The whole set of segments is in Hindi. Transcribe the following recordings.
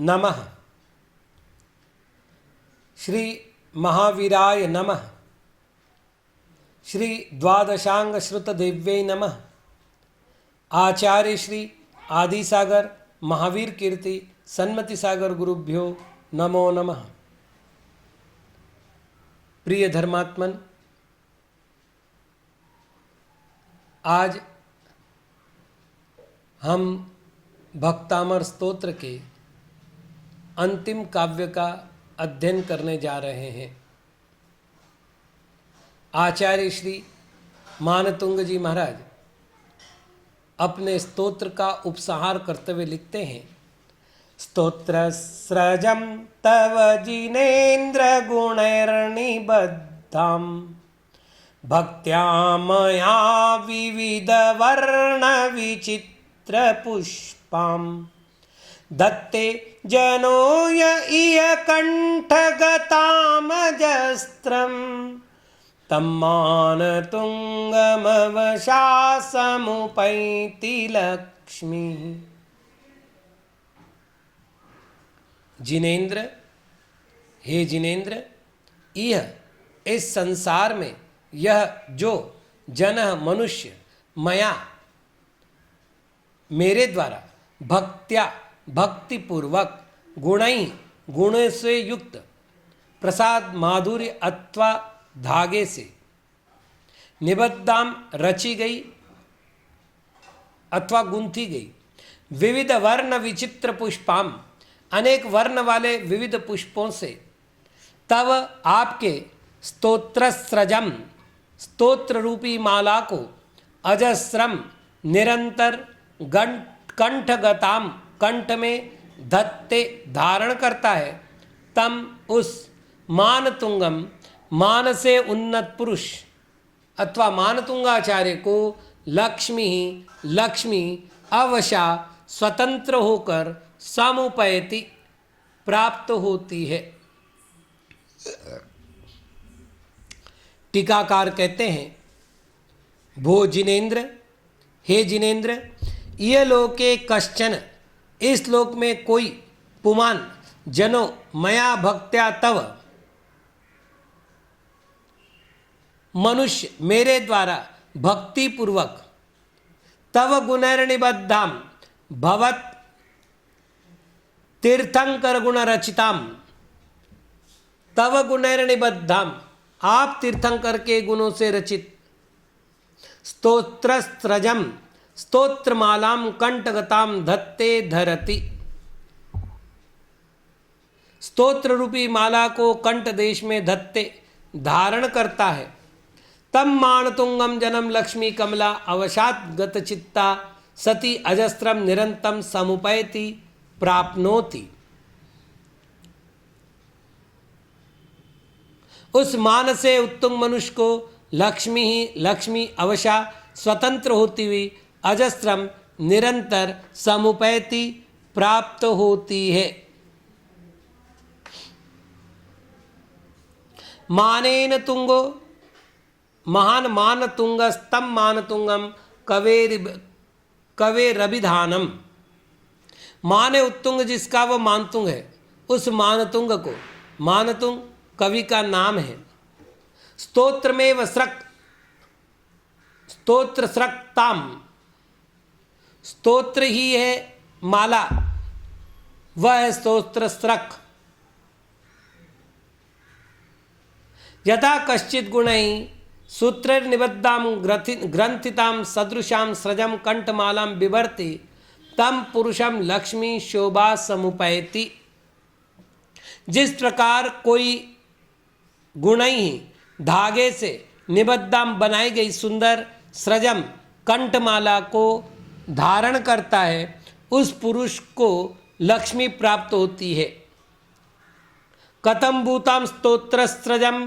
नमः। श्री महावीराय नमः। श्री द्वादशांग श्रुत देव्यै नमः। आचार्य श्री आदिसागर महावीर कीर्ति सन्मति सागर गुरुभ्यो नमो नमः। प्रिय धर्मात्मन, आज हम भक्तामर स्तोत्र के अंतिम काव्य का अध्ययन करने जा रहे हैं। आचार्य श्री मानतुंग जी महाराज अपने स्तोत्र का उपसंहार करते हुए लिखते हैं, स्तोत्र स्रजम तव जिनेन्द्र गुणैर्निबद्धं भक्त्या मया विविध वर्ण विचित्र पुष्पं दत्ते जनो य इय कंठगतामजस्त्रं तम्मानतुंगमवशासमुपैति लक्ष्मी। जिनेन्द्र, हे जिनेन्द्र, यह इस संसार में यह जो जन मनुष्य मया मेरे द्वारा भक्त्या भक्तिपूर्वक गुणै गुण से युक्त प्रसाद माधुर्य अथवा धागे से निबद्धाम रची गई अथवा गुंथी गई विविध वर्ण विचित्र पुष्पाम अनेक वर्ण वाले विविध पुष्पों से तब आपके स्तोत्र स्रजम स्तोत्र रूपी माला को अजस्रम निरंतर कंठगताम कंठ में धत्ते धारण करता है, तम उस मानतुंगम मान से उन्नत पुरुष अथवा मानतुंगाचार्य को लक्ष्मी लक्ष्मी अवशा स्वतंत्र होकर समुपैति प्राप्त होती है। टीकाकार कहते हैं, भो जिनेन्द्र, हे जिनेन्द्र, ये लोके कश्चन, इस लोक में कोई पुमान जनो मया भक्त्या तव मनुष्य मेरे द्वारा भक्ति पूर्वक तव गुणैर्निबद्धाम भवत तीर्थंकर गुण रचिताम तव गुणैर्निबद्धाम आप तीर्थंकर के गुणों से रचित स्तोत्र स्रजम स्तोत्रमालाम कंठगताम धत्ते धरति स्तोत्र रूपी माला को कंठ देश में धत्ते धारण करता है। तम मानतुंगम जनम लक्ष्मी कमला अवशात गत चित्ता सती अजस्त्रम निरंतम समुपैति प्राप्नोति। उस मान से उत्तुंग मनुष्य को लक्ष्मी ही लक्ष्मी अवशा स्वतंत्र होती हुई अजस्त्रम निरंतर समुपैति प्राप्त होती है। मानेन तुंगो महान मानतुंगस्तम मानतुंगम कवेरभिधानम। माने उत्तुंग जिसका वह मानतुंग है, उस मानतुंग को, मानतुंग कवि का नाम है। स्तोत्र में व स्रक्त स्तोत्र स्रक्ताम, स्तोत्र ही है माला, वह है स्तोत्र स्रक। यथा कश्चित गुणै सूत्रैर्निबद्धां ग्रंथितां सदृशां स्रजम कंठमालां बिभर्ति तम पुरुषम लक्ष्मी शोभा समुपैति। जिस प्रकार कोई गुणै ही धागे से निबद्धाम बनाई गई सुंदर स्रजम कंठमाला को धारण करता है, उस पुरुष को लक्ष्मी प्राप्त होती है। कथम भूताम स्तोत्र स्रजम,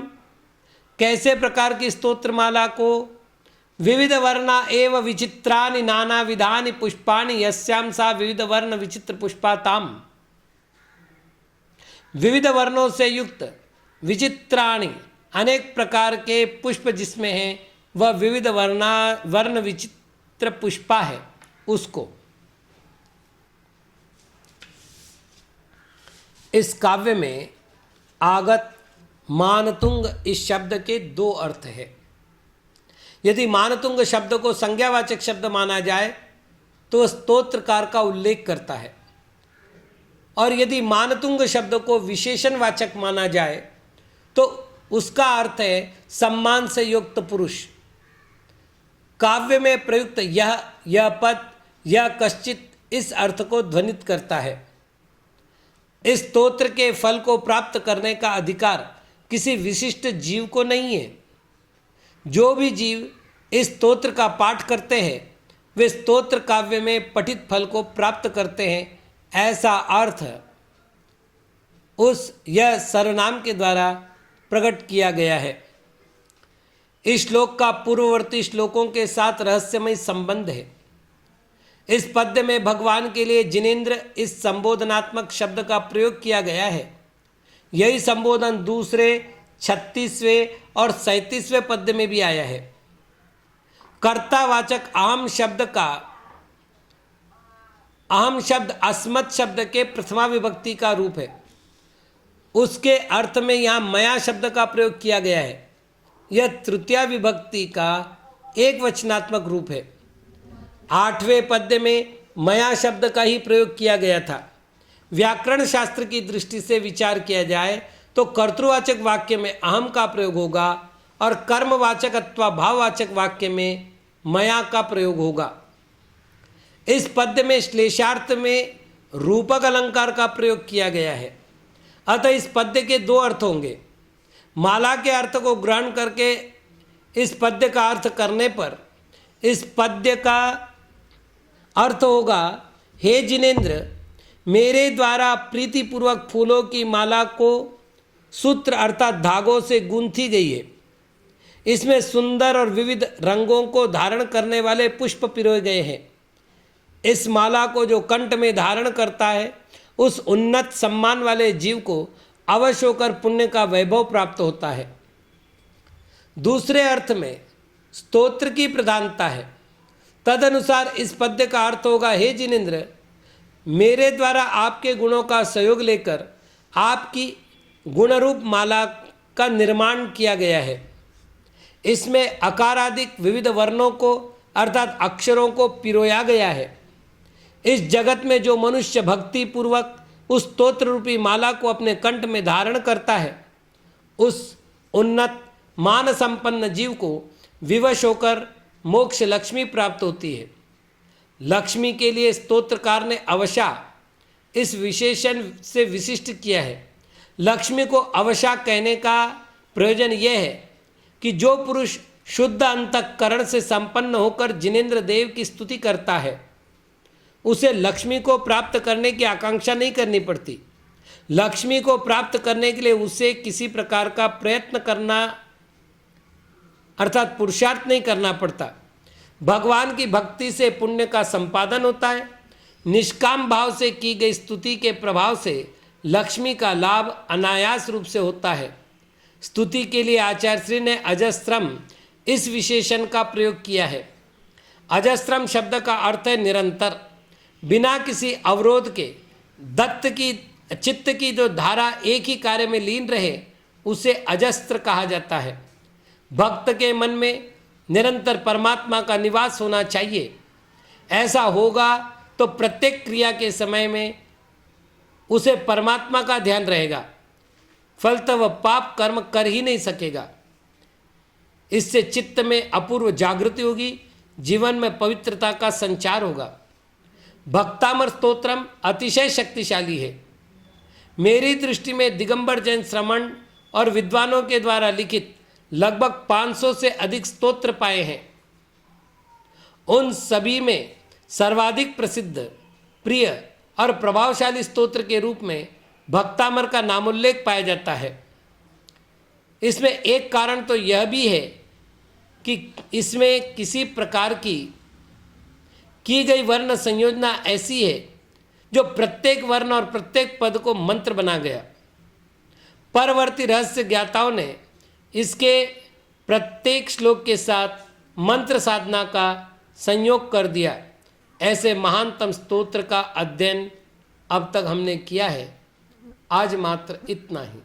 कैसे प्रकार की स्तोत्रमाला को, विविध वर्णा एव विचित्रानि नाना विधानि पुष्पाणि यस्यां सा विविध वर्ण विचित्र पुष्पाताम। विविध वर्णों से युक्त विचित्राणि अनेक प्रकार के पुष्प जिसमें हैं, वह विविध वर्ण विचित्र पुष्पा है उसको। इस काव्य में आगत मानतुंग इस शब्द के दो अर्थ है। यदि मानतुंग शब्द को संज्ञावाचक शब्द माना जाए तो स्तोत्रकार का उल्लेख करता है, और यदि मानतुंग शब्द को विशेषणवाचक माना जाए तो उसका अर्थ है सम्मान से युक्त पुरुष। काव्य में प्रयुक्त यह पद, यह कश्चित इस अर्थ को ध्वनित करता है। इस स्तोत्र के फल को प्राप्त करने का अधिकार किसी विशिष्ट जीव को नहीं है। जो भी जीव इस स्तोत्र का पाठ करते हैं वे स्तोत्र काव्य में पठित फल को प्राप्त करते हैं, ऐसा अर्थ उस यह सर्वनाम के द्वारा प्रकट किया गया है। इस श्लोक का पूर्ववर्ती श्लोकों के साथ रहस्यमय संबंध है। इस पद्य में भगवान के लिए जिनेंद्र इस संबोधनात्मक शब्द का प्रयोग किया गया है। यही संबोधन दूसरे, 36वें और 37वें पद्य में भी आया है। कर्तावाचक अहम शब्द अस्मत् शब्द के प्रथमा विभक्ति का रूप है। उसके अर्थ में यहाँ मया शब्द का प्रयोग किया गया है। यह तृतीया विभक्ति का एक वचनात्मक रूप है। 8वें पद्य में मया शब्द का ही प्रयोग किया गया था। व्याकरण शास्त्र की दृष्टि से विचार किया जाए तो कर्तृवाचक वाक्य में अहम का प्रयोग होगा और कर्मवाचक अथवा भाववाचक वाक्य में मया का प्रयोग होगा। इस पद्य में श्लेषार्थ में रूपक अलंकार का प्रयोग किया गया है। अतः इस पद्य के दो अर्थ होंगे। माला के अर्थ को ग्रहण करके इस पद्य का अर्थ करने पर इस पद्य का अर्थ होगा, हे जिनेंद्र, मेरे द्वारा प्रीतिपूर्वक फूलों की माला को सूत्र अर्थात धागों से गूंथी गई है। इसमें सुंदर और विविध रंगों को धारण करने वाले पुष्प पिरोए गए हैं। इस माला को जो कंठ में धारण करता है उस उन्नत सम्मान वाले जीव को अवश्य होकर पुण्य का वैभव प्राप्त होता है। दूसरे अर्थ में स्तोत्र की प्रधानता है। तदनुसार इस पद्य का अर्थ होगा, हे जिनेंद्र, मेरे द्वारा आपके गुणों का सहयोग लेकर आपकी गुणरूप माला का निर्माण किया गया है। इसमें अकारादिक विविध वर्णों को अर्थात अक्षरों को पिरोया गया है। इस जगत में जो मनुष्य भक्ति पूर्वक उस स्तोत्र रूपी माला को अपने कंठ में धारण करता है उस उन्नत मान संपन्न जीव को विवश होकर मोक्ष लक्ष्मी प्राप्त होती है। लक्ष्मी के लिए स्तोत्रकार ने अवशा इस विशेषण से विशिष्ट किया है। लक्ष्मी को अवशा कहने का प्रयोजन यह है कि जो पुरुष शुद्ध अंतःकरण से संपन्न होकर जिनेंद्र देव की स्तुति करता है उसे लक्ष्मी को प्राप्त करने की आकांक्षा नहीं करनी पड़ती। लक्ष्मी को प्राप्त करने के लिए उसे किसी प्रकार का प्रयत्न करना अर्थात पुरुषार्थ नहीं करना पड़ता। भगवान की भक्ति से पुण्य का संपादन होता है। निष्काम भाव से की गई स्तुति के प्रभाव से लक्ष्मी का लाभ अनायास रूप से होता है। स्तुति के लिए आचार्य श्री ने अजस्त्रम इस विशेषण का प्रयोग किया है। अजस्त्रम शब्द का अर्थ है निरंतर, बिना किसी अवरोध के दत्त की चित्त की जो धारा एक ही कार्य में लीन रहे उसे अजस्त्र कहा जाता है। भक्त के मन में निरंतर परमात्मा का निवास होना चाहिए। ऐसा होगा तो प्रत्येक क्रिया के समय में उसे परमात्मा का ध्यान रहेगा, फलतः वह पाप कर्म कर ही नहीं सकेगा। इससे चित्त में अपूर्व जागृति होगी, जीवन में पवित्रता का संचार होगा। भक्तामर स्तोत्रम अतिशय शक्तिशाली है। मेरी दृष्टि में दिगंबर जैन श्रमण और विद्वानों के द्वारा लिखित लगभग 500 से अधिक स्तोत्र पाए हैं। उन सभी में सर्वाधिक प्रसिद्ध, प्रिय और प्रभावशाली स्तोत्र के रूप में भक्तामर का नामोल्लेख पाया जाता है। इसमें एक कारण तो यह भी है कि इसमें किसी प्रकार की गई वर्ण संयोजना ऐसी है जो प्रत्येक वर्ण और प्रत्येक पद को मंत्र बना गया। परवर्ती रहस्य ज्ञाताओं ने इसके प्रत्येक श्लोक के साथ मंत्र साधना का संयोग कर दिया। ऐसे महानतम स्तोत्र का अध्ययन अब तक हमने किया है। आज मात्र इतना ही।